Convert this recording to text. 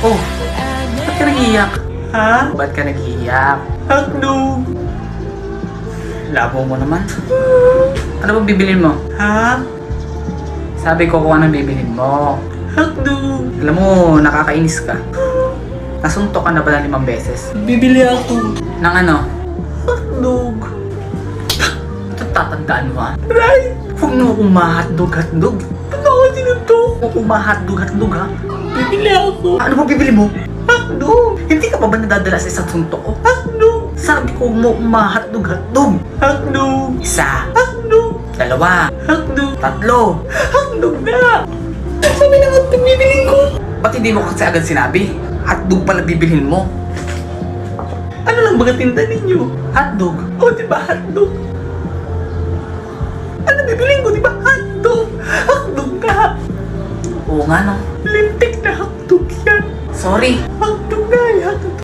Oh, ba't ka nag-iiyak? Ha? Ba't ka nag-iiyak? Hotdog! Labo mo naman. Ano bang bibilin mo? Ha? Sabi ko kung anong bibilin mo. Hotdog! Alam mo, nakakainis ka. Nasuntok ka na ba ng 5 beses? Bibili ako. Ng ano? Hotdog. Ito tatandaan mo ha? Right! Huwag mo akong ma-hotdog. Ano ka sinuntok? Huwag akong ma-hotdog ha? Bibili ako. Ano ba bibili mo? Hotdog! Hindi ka pa ba nadadala sa isang suntok ko? Hotdog! Sabi ko mo ma-hotdog. Hotdog! Isa. Hotdog! 2. Hotdog! 3. Hotdog na! Sabi na hotdog bibilin ko. Ba't hindi mo kasi agad sinabi? Hotdog pala bibilhin mo. Ano lang baga tinda ninyo? Hotdog? O diba hotdog? Ano bibilin ko diba hotdog? Hotdog ka! Oo nga no. Lintik na hotdog yan. Sorry. Hotdog na, hotdog